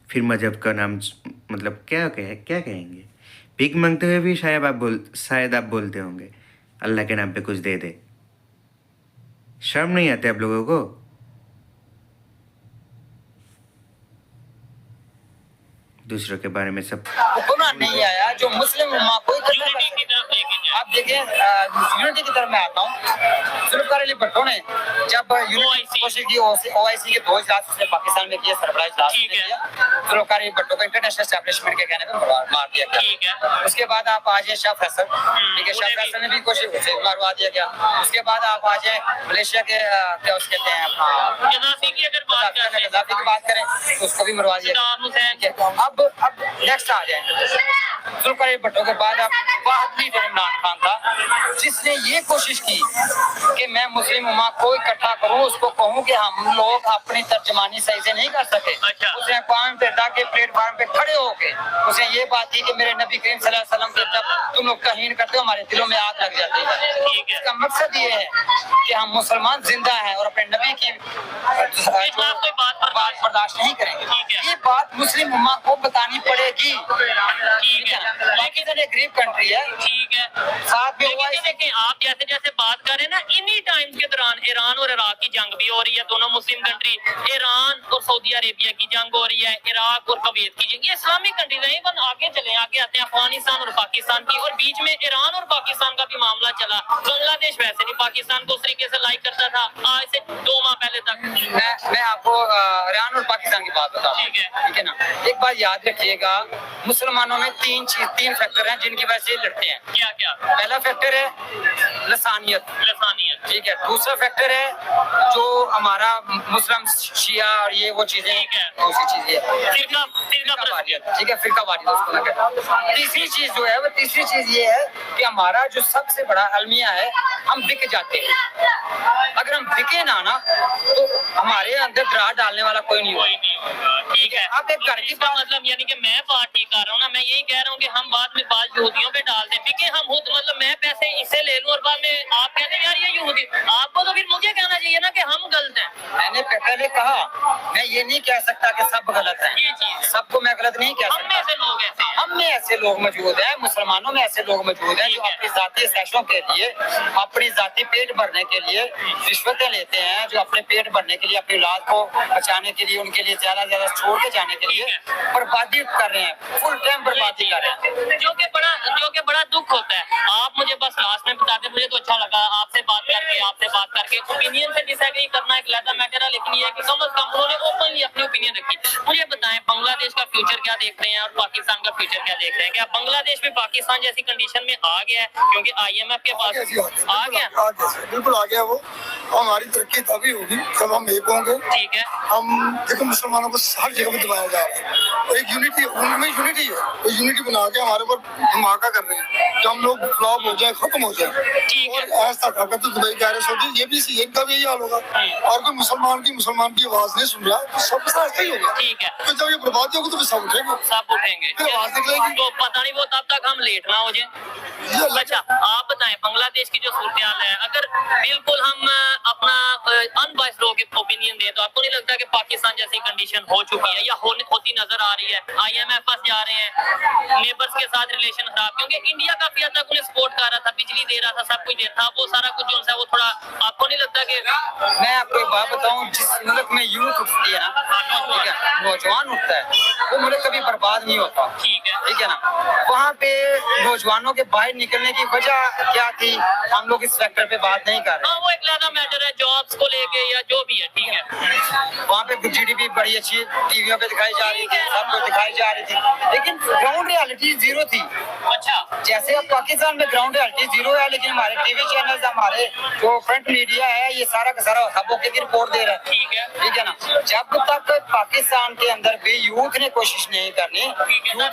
फिर मज़हब का नाम मतलब क्या कहेंगे? भीख मांगते हुए भी शायद आप बोलते होंगे अल्लाह के नाम पे कुछ दे दे। शर्म नहीं आते आप लोगों को? दूसरों के बारे में सब हुक्मरान नहीं आया जो मुस्लिम उम्मा को यूनिटी की तरफ लेके जाए। आप देखें, यूनिटी की तरफ मैं आता हूँ। जुल्फ़िकार अली भुट्टो ने जब यूनिटी की कोशिश की, ओआईसी के 2 इजलास उसने पाकिस्तान में किए, सरबराह इजलास ठीक है। जुल्फ़िकार अली भुट्टो को इंटरनेशनल एस्टैब्लिशमेंट के कहने पर मार दिया गया। ठीक है। उसके बाद आप आ जाए शाह फैसल, ठीक है, शाह फैसल ने भी कोशिश उसे मरवा दिया गया। उसके बाद आप आ जाए मलेशिया के क्या उसके कहते हैं, गद्दाफी की अगर बात करें, गद्दाफी की बात करें तो उसको भी मरवा दिया सद्दाम हुसैन। गया। अब नेक्स्ट आ जाए जुल्फ़िकार अली भुट्टो के बाद अब बहादुर इमरान खान था, जिसने ये कोशिश की कि मैं मुस्लिम उम्मा को इकट्ठा करूं, उसको कहूं कि हम लोग अपनी तर्जमानी सही से नहीं कर सके। अच्छा। उसने अक़वाम मुत्तहिदा के प्लेटफार्म पे खड़े होके उसने ये बात की कि मेरे नबी करीम सल्लल्लाहु अलैहि वसल्लम के जब तुम लोग तौहीन करते हो हमारे दिलों में आग लग जाती है। ठीक है। इसका मकसद ये है कि हम मुसलमान जिंदा हैं और अपने नबी की खिलाफ कोई बात बात बर्दाश्त नहीं करेंगे। ठीक है। ये बात मुस्लिम उम्मा को बतानी पड़ेगी। ठीक है। पाकिस्तान एक गरीब कंट्री है, ठीक है। साथ में लेकिन ये देखें, आप जैसे जैसे बात कर रहे हैं ना, इन्हीं टाइम के दौरान ईरान और इराक की जंग भी हो रही है। दोनों मुस्लिम कंट्री, ईरान और सऊदी अरेबिया की जंग हो रही है, इराक और कुवैत की जंग। ये इस्लामिक कंट्रीज है। इवन आगे आते हैं अफगानिस्तान और पाकिस्तान की, और बीच में ईरान और पाकिस्तान का भी मामला चला। बांग्लादेश वैसे नहीं पाकिस्तान को उस तरीके से लाइक करता था आज से 2 माह पहले तक। मैं आपको ईरान और पाकिस्तान की बात बताऊं, ठीक है ना। एक बात याद रखिएगा, मुसलमानों में 3 फैक्टर हैं जिनकी वजह से लड़ते हैं। क्या क्या? पहला फैक्टर है लसानियत, ठीक है। दूसरा फैक्टर है जो हमारा मुस्लिम शिया और ये वो चीजें, ठीक है। दूसरी चीज है फिरकावारियत, ठीक है, फिरकावारियत उसको ना कहते। तीसरी चीज जो है वो तीसरी चीज ये है कि हमारा जो सबसे बड़ा अलमिया है, हम बिक जाते हैं। अगर हम बिके ना तो हमारे अंदर दरार डालने वाला कोई नहीं होगा। ठीक है। आप एक घर की इसका मतलब यानी कि मैं बात ठीक कर रहा हूँ ना, मैं यही कह रहा हूँ कि हम बाद में बाल यहूदियों पे डाल दें, क्योंकि हम खुद मतलब मैं पैसे इससे ले लूं और बाद में आप कहते हैं यार ये यहूदी। आपको तो फिर मुझे कहना चाहिए ना कि हम गलत हैं। मैंने पहले कहा, मैं ये नहीं कह सकता कि सब गलत है, ये चीज सबको मैं गलत नहीं कह हम में सकता। से लोग ऐसे हैं। हम में ऐसे लोग मौजूद हैं, मुसलमानों में ऐसे लोग मौजूद हैं जो अपनी जाती ख्वाहिशों के लिए, अपनी जाती पेट भरने के लिए रिश्वतें लेते हैं, जो अपने पेट भरने के लिए, अपनी औलाद को बचाने के लिए, उनके लिए ज्यादा ज्यादा छोड़ के जाने के लिए बर्बादी कर रहे हैं, फुल टाइम बर्बादी कर रहे हैं, जो कि बड़ा दुख होता है। आप मुझे बस लास्ट में बता दें, मुझे तो अच्छा लगा आपसे बात करके ओपिनियन से डिसएग्री करना एक अलग मैटर है, लेकिन ये है कि कम से कम उन्होंने ओपनली अपनी ओपिनियन रखी। मुझे बताएं बांग्लादेश का फ्यूचर क्या देख रहे हैं और पाकिस्तान का फ्यूचर क्या देख रहे हैं? क्या बांग्लादेश भी पाकिस्तान जैसी कंडीशन में आ गया है? क्योंकि IMF के पास आ गया, बिल्कुल आ गया वो। हमारी तरक्की तभी होगी जब हम एक होंगे। ठीक है। हम देखो मुसलमानों को हर जगह पे दबाया जा रहा है एक यूनिटी, उनमें यूनिटी है, वो यूनिटी बना के हमारे ऊपर धमाका कर रहे हैं कि हम लोग फ्लॉप हो जाए, खत्म हो जाए। और ऐसा था तो दुबई कह रहे सऊदी, ये भी इनका भी यही हाल होगा। और कोई मुसलमान की आवाज नहीं सुन रहा तो सब ऐसा ही होगा। ठीक है, तो जब ये बर्बादी होगी तो सब उठेंगे, सब उठेंगे, फिर आवाज निकलेगी। तो पता नहीं वो तब तक हम लेट ना हो जाए। अच्छा, आप बताएं बांग्लादेश की जो सूरत हाल है, अगर बिल्कुल हम अपना अनबायस्ड ओपिनियन दें तो आपको नहीं लगता कि पाकिस्तान जैसी कंडीशन हो चुकी है या होती नजर आ रही है? IMF पास जा रहे हैं, नेबर्स के साथ रिलेशन खराब, क्योंकि इंडिया काफी हद तक उन्हें सपोर्ट कर रहा था, बिजली दे रहा था, सब कुछ दे रहा था, वो सारा कुछ जो है वो थोड़ा, आपको नहीं लगता कि मैं आपको एक बात बताऊं, जिस मुल्क में यूथ उठती है ना, ठीक है, नौजवान उठता है, वो मुल्क कभी बर्बाद नहीं होता। ठीक है ना। वहाँ पे नौजवानों के बाहर निकलने की वजह क्या थी, हम लोग इस फैक्टर पे बात नहीं कर रहे। हाँ, वो एक ज्यादा मैटर है जॉब्स को लेके या जो भी है, ठीक है। वहाँ पे GDP बड़ी अच्छी टीवियों पे दिखाई जा रही थी, सब कुछ दिखाई जा रही थी, लेकिन ग्राउंड रियलिटी जीरो थी। अच्छा, जैसे अब पाकिस्तान में ग्राउंड रियलिटी जीरो है, लेकिन हमारे टीवी चैनल्स, हमारे जो फ्रंट मीडिया है, ये सारा का सारा खबरों की रिपोर्ट दे रहा है। ठीक है ना। जब तक पाकिस्तान के अंदर भी यूथ ने कोशिश नहीं करनी, यूथ ने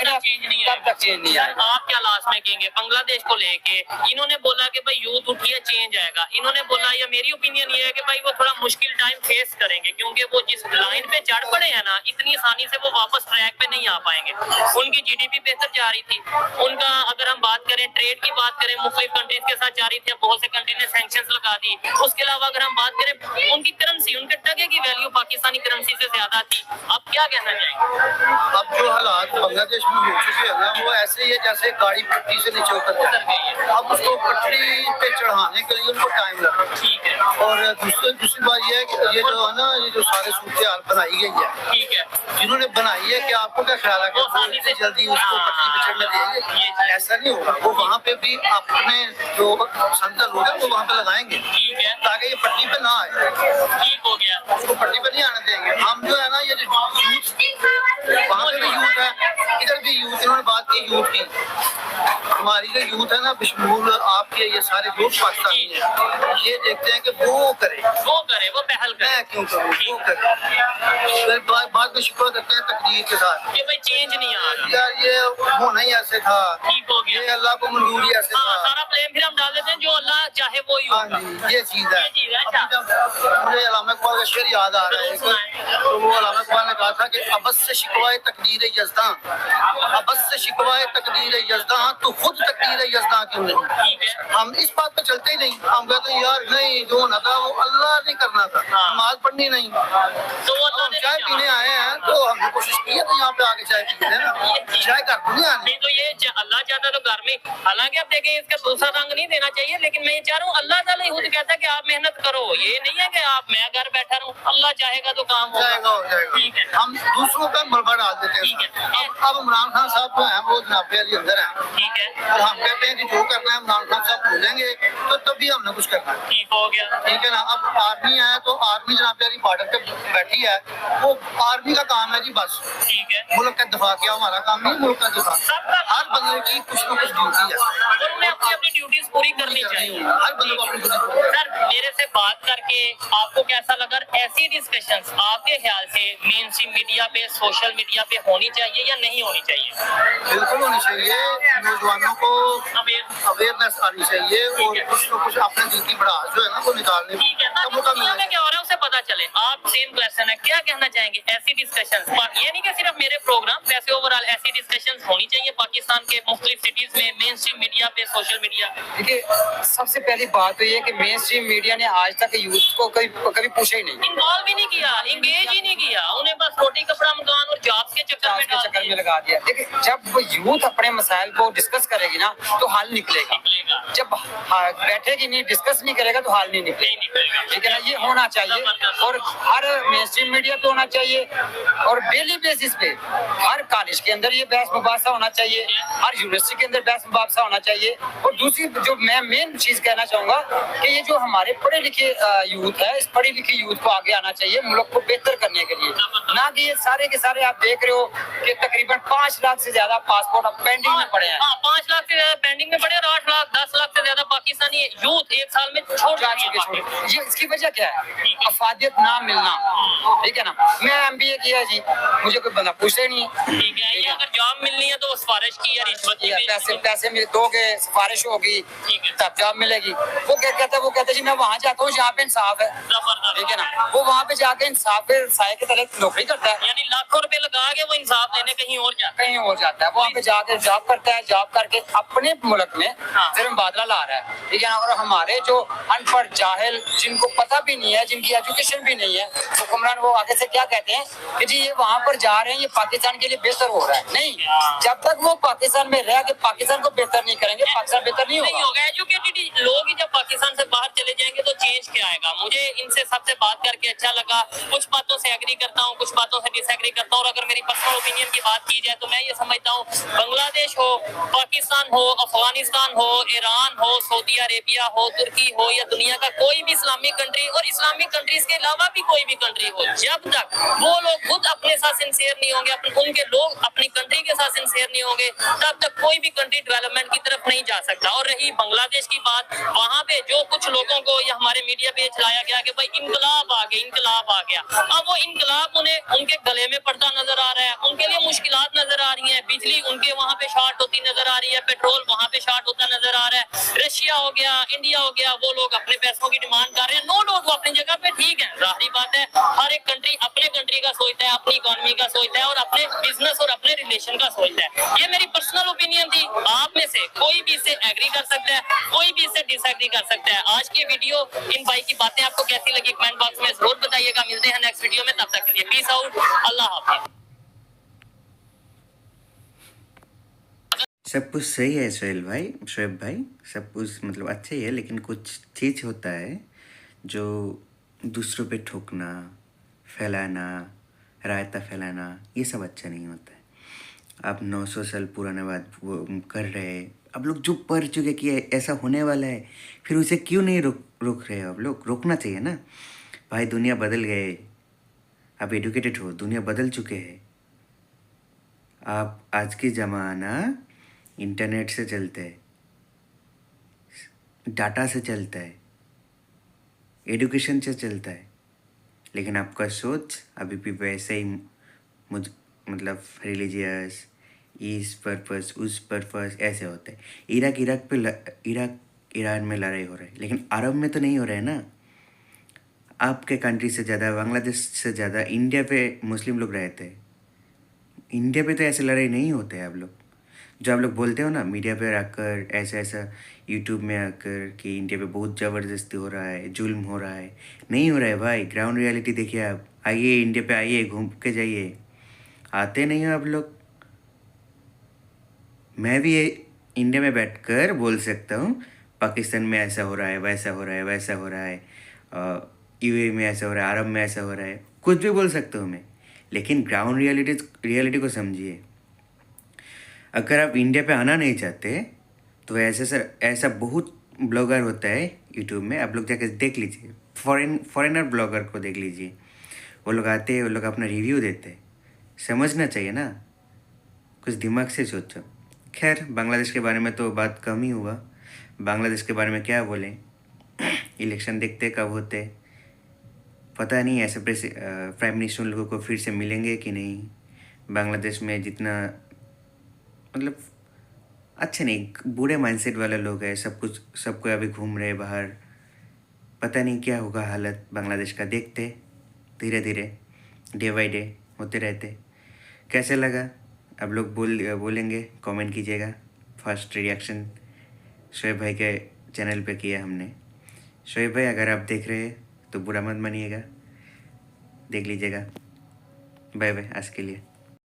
तब तक चेंज नहीं आएगा। आप क्या लास्ट में कहेंगे बांग्लादेश को लेके? इन्होंने बोला कि भाई यूथ उठिए, चेंज आएगा। इन्होंने बोला, या मेरी ओपिनियन ये है कि भाई वो थोड़ा मुश्किल टाइम फेस करेंगे, क्योंकि वो जिस लाइन पे चढ़ पड़े हैं ना, इतनी आसानी से वो वापस ट्रैक पे नहीं आ पाएंगे। उनकी GDP बेहतर जा रही थी, उनका अगर हम बात करें, ट्रेड की बात करें, मुख्तलिफ कंट्रीज के साथ जा रही थी, बहुत से कंट्री ने सैंक्शंस लगा दी। उसके अलावा अगर हम बात करें उनकी करेंसी, उनके टके की वैल्यू पाकिस्तानी करेंसी से ज्यादा थी। अब क्या कहना चाहेंगे? अब जो हालात बांग्लादेश में हो चुके हैं ना, वो ऐसे ही है जैसे गाड़ी पटरी से नीचे उतर गई है। अब उसको पटरी पे चढ़ाने के लिए उनको टाइम लगा। ठीक है। और दूसरी बात ये है कि ये जो है ना, ये जो सारे सूरत हाल बनाई गई है, ठीक है, जिन्होंने बनाई है, कि आपको क्या ख्याल है कि वो इतनी जल्दी उसको पटरी पे चढ़ने देंगे? ऐसा नहीं होगा। वो वहाँ पे भी अपने जो संत लोग हैं वो वहाँ पे लगाएंगे, ठीक है, ताकि ये पटरी पे ना आए। ठीक हो गया। उसको पटरी पे नहीं आने देंगे। हम जो है ना, ये जो वहाँ पे भी यूथ है, इधर भी यूथ, इन्होंने बात की यूथ की। हमारी जो यूथ है ना, बिशमूल आपके ये सारे लोग पाकिस्तानी हैं, ये देखते हैं कि वो करे, वो पहल करे। मैं क्यों करूँ, वो करे। फिर बाद में शुक्र करते हैं तकदीर के साथ कि भाई चेंज नहीं आ रहा। यार, ये होना ही ऐसे था, ठीक हो गया। ये अल्लाह को मंजूर ही ऐसे हाँ, था। सारा ब्लेम फिर हम डाल देते हैं, जो अल्लाह चाहे वो ही हाँ होगा। जी, ये चीज है। ये चीज है। अच्छा, अभी जब मुझे अल्लामा इकबाल का शेर याद आ रहा है, तो वो अल्लामा इकबाल ने कहा था कि अबस से शिकवाए तकदीर यज़दां, अबस से शिकवाए तकदीर यज़दां, तो खुद तकदीर यज़दां क्यों नहीं? ठीक है। हम इस बात पे चलते ही नहीं। हम कहते हैं यार नहीं, जो होना था वो अल्लाह ने करना था, नमाज पढ़नी नहीं। तो अल्लाह हम ने चाय पीने आए हैं तो हमने कोशिश की है, तो यहाँ पे आके चाय पीते हैं ना, चाय घर को नहीं आनी। नहीं, तो ये अल्लाह चाहता तो घर में, हालांकि आप देखें इसका दूसरा रंग नहीं देना चाहिए, लेकिन मैं ये चाह रहा हूँ अल्लाह ताला ही खुद कहता है कि आप मेहनत करो। ये नहीं है कि मैं घर बैठा रहूँ, अल्लाह चाहेगा तो काम हो जाएगा। ठीक है। हम दूसरों का मलबा डाल देते ठीक हैं। है। अब इमरान खान साहब जो है वो जनाब के अंदर है, ठीक है, और हम कहते हैं कि जो करना है इमरान खान साहब बोलेंगे तो तभी हमने कुछ करना है। ठीक हो गया। ठीक है ना। अब आर्मी है तो आर्मी जनाब प्यारी बॉर्डर पे बैठी है, वो आर्मी का काम है जी बस, ठीक है। मुल्क का दिफा किया, हमारा काम नहीं मुल्क का दिफा। हर बंदे की कुछ ना कुछ ड्यूटी है, और उन्हें अपनी अपनी ड्यूटीज पूरी करनी चाहिए। हर बंदे को अपनी ड्यूटी। सर, मेरे से बात करके आपको कैसा लगा? ऐसी डिस्कशंस आपके ख्याल से मेन स्ट्रीम मीडिया पे, सोशल मीडिया पे होनी चाहिए या नहीं होनी चाहिए? बिल्कुल होनी चाहिए। नौजवानों को अवेयरनेस आनी चाहिए और कुछ न कुछ अपने दिल की भड़ास जो है ना वो निकालने ठीक है, का मौका मिलना में क्या हो रहा है उसे पता चले। आप सेम क्वेश्चन है, क्या कहना चाहेंगे? ऐसी डिस्कशंस, ये नहीं कि सिर्फ मेरे प्रोग्राम, वैसे ओवरऑल ऐसी डिस्कशंस होनी चाहिए पाकिस्तान के मुख्तलिफ सिटीज में, मेन स्ट्रीम मीडिया पे, सोशल मीडिया। देखिए, सबसे पहली बात तो ये कि मेन स्ट्रीम मीडिया ने आज तक यूथ को कभी पूछा ही नहीं, इन्वॉल्व ही नहीं किया, इंगेज ही नहीं किया। उन्हें बस रोटी कपड़ा मकान और जॉब्स के चक्कर में लगा दिया। देखिए, जब यूथ अपने मसाइल को डिस्कस करेगी ना तो हल निकलेगा। जब बैठेगी नहीं, डिस्कस नहीं करेगा तो हल नहीं निकलेगा। ठीक है ना। ये होना चाहिए, और हर मेन स्ट्रीम मीडिया पे होना चाहिए, और डेली बेसिस पे हर कॉलेज के अंदर ये बहस मुबासा होना चाहिए, हर यूनिवर्सिटी के अंदर बहस मुबासा होना चाहिए। और दूसरी जो मैं मेन चीज कहना चाहूंगा कि ये जो हमारे पढ़े लिखे यूथ है, इस पढ़ी लिखी यूथ को आगे आना चाहिए मुल्क को बेहतर करने के लिए, ना कि ये सारे के सारे आप देख रहे हो कि तकरीबन 5 लाख से ज्यादा पासपोर्ट अब पेंडिंग में पड़े हैं। 5 लाख से ज्यादा पेंडिंग में पड़े और 8 लाख 10 लाख से ज्यादा पाकिस्तानी यूथ एक साल में छोड़ जा चुकी चुके है छोड़। ये इसकी वजह क्या है? अफादियत ना मिलना, ठीक है ना। मैं MBA किया जी, मुझे कोई बंदा पूछे नहीं। ठीक है, ये अगर जॉब मिलनी है तो वो सिफारिश की या रिश्वत की पैसे मिल दोगे, सिफारिश होगी, ठीक है। तब जॉब मिलेगी। वो क्या कहता है? वो कहता है जी मैं वहाँ जाता हूँ जहाँ पे इंसाफ है, ठीक है ना। वो वहाँ पे जाके इंसाफ के साए के तले नौकरी करता है, यानी लाखों रुपए लगा के वो इंसाफ देने कहीं और जाता कहीं और जाता है। वहाँ पे जाके जॉब करता है, जॉब करके अपने मुल्क में सिर्फ बादला ला रहा है, ठीक है ना। और हमारे जो अनपढ़ जाहिल, जिनको पता भी नहीं है, जिनकी एजुकेशन भी नहीं है, हुक्मरान वो आगे से क्या कहते हैं कि जी ये वहाँ पर जा रहे हैं, ये पाकिस्तान के लिए बेहतर हो रहा है। नहीं, जब तक वो पाकिस्तान में रह के पाकिस्तान को बेहतर नहीं करेंगे, पाकिस्तान बेहतर नहीं होगा। होगा। एजुकेटेड लोग ही जब पाकिस्तान से बाहर चले जाएंगे तो चेंज क्या आएगा? मुझे इनसे सबसे बात करके अच्छा लगा। कुछ बातों से एग्री करता हूँ, कुछ बातों से डिसएग्री करता हूँ। और अगर मेरी पर्सनल ओपिनियन की बात की जाए तो मैं ये समझता हूँ, बांग्लादेश हो, पाकिस्तान हो, अफगानिस्तान हो, ईरान हो, सऊदी अरेबिया हो, तुर्की हो, या दुनिया का कोई भी इस्लामिक कंट्री, और इस्लामिक कंट्रीज के अलावा भी कोई भी कंट्री हो, जब तक वो लोग खुद अपने साथ सिंसियर नहीं होंगे, उनके लोग अपनी कंट्री के साथ सिंसियर नहीं होंगे, तब तक कोई भी कंट्री डेवलपमेंट की तरफ नहीं जा सकता। और रही बांग्लादेश की बात, वहाँ पे जो कुछ लोगों को या हमारे मीडिया पे चलाया गया कि भाई इनकलाब आ गया, इनकलाब आ गया। अब वो इनकलाब उन्हें उनके गले में पड़ता नजर आ रहा है, उनके लिए मुश्किलात नजर आ रही है, बिजली उनके वहाँ पे शॉर्ट होती नजर आ रही है, पेट्रोल वहाँ पे शॉर्ट होता नजर आ रहा है। रशिया हो गया, इंडिया हो गया, वो लोग अपने पैसों की डिमांड कर रहे हैं। नो डाउट वो अपनी जगह पे ठीक है, जाहिर बात है, हर एक कंट्री अपने कंट्री का सोचता है, अपनी इकोनॉमी का सोचता है, और अपने बिजनेस और अपने रिलेशन का सोचता है। ये मेरी पर्सनल ओपिनियन थी। आप में से कोई भी इससे एग्री कर सकता है, कोई भी इससे डिसएग्री कर सकता है। आज की वीडियो, इन भाई की बातें आपको कैसी लगी कमेंट बॉक्स में जरूर बताइएगा। मिलते हैं नेक्स्ट वीडियो में, तब तक के लिए पीस आउट, अल्लाह हाफिज। सब कुछ सही है शोएब भाई, सब कुछ मतलब अच्छा ही है, लेकिन कुछ चीज़ होता है जो दूसरों पे ठोकना, फैलाना, रायता फैलाना, ये सब अच्छा नहीं होता है। आप 900 साल पुराने बात वो कर रहे हैं, अब लोग जो पढ़ चुके कि ऐसा होने वाला है, फिर उसे क्यों नहीं रोक रहे हो? आप लोग रोकना चाहिए ना भाई। दुनिया बदल गए, आप एजुकेटेड हो, दुनिया बदल चुके हैं। आप आज की ज़माना इंटरनेट से चलता है, डाटा से चलता है, एजुकेशन से चलता है, लेकिन आपका सोच अभी भी वैसे ही मतलब रिलीजियस, इस पर्पस उस पर्पस ऐसे होते हैं। इराक ईरान में लड़ाई हो रहा है, लेकिन अरब में तो नहीं हो रहा है ना। आपके कंट्री से ज़्यादा, बांग्लादेश से ज़्यादा इंडिया पे मुस्लिम लोग रहते हैं। इंडिया पे तो ऐसे लड़ाई नहीं होते हैं। आप लोग जो आप लोग बोलते हो ना मीडिया पे आकर, ऐसा यूट्यूब में आकर कि इंडिया पे बहुत ज़बरदस्ती हो रहा है, जुल्म हो रहा है, नहीं हो रहा है भाई। ग्राउंड रियलिटी देखिए आप। आइए इंडिया पे, आइए घूम के जाइए। आते नहीं हो आप लोग। मैं भी इंडिया में बैठकर बोल सकता हूँ पाकिस्तान में ऐसा हो रहा है, वैसा हो रहा है, वैसा हो रहा है, यूएई में ऐसा हो रहा है, अरब में ऐसा हो रहा है, कुछ भी बोल सकता हूँ मैं। लेकिन ग्राउंड रियलिटी को समझिए। अगर आप इंडिया पे आना नहीं चाहते तो ऐसा बहुत ब्लॉगर होता है यूट्यूब में, आप लोग जाकर देख लीजिए। फॉरेनर ब्लॉगर को देख लीजिए, वो लोग आते हैं, वो लोग अपना रिव्यू देते हैं। समझना चाहिए ना, कुछ दिमाग से सोचो। खैर, बांग्लादेश के बारे में तो बात कम ही हुआ। बांग्लादेश के बारे में क्या बोलें, इलेक्शन देखते कब होते पता नहीं। ऐसे प्राइम मिनिस्टर लोगों को फिर से मिलेंगे कि नहीं। बांग्लादेश में जितना मतलब अच्छे नहीं, बुरे माइंडसेट वाले लोग हैं, सबको अभी घूम रहे बाहर। पता नहीं क्या होगा हालत बांग्लादेश का। देखते धीरे धीरे, डे बाई डे होते रहते। कैसे लगा आप लोग बोलेंगे, कमेंट कीजिएगा। फर्स्ट रिएक्शन शोएब भाई के चैनल पे किया हमने। शोएब भाई अगर आप देख रहे हैं तो बुरा मत मानिएगा, देख लीजिएगा। बाय बाय आज के लिए।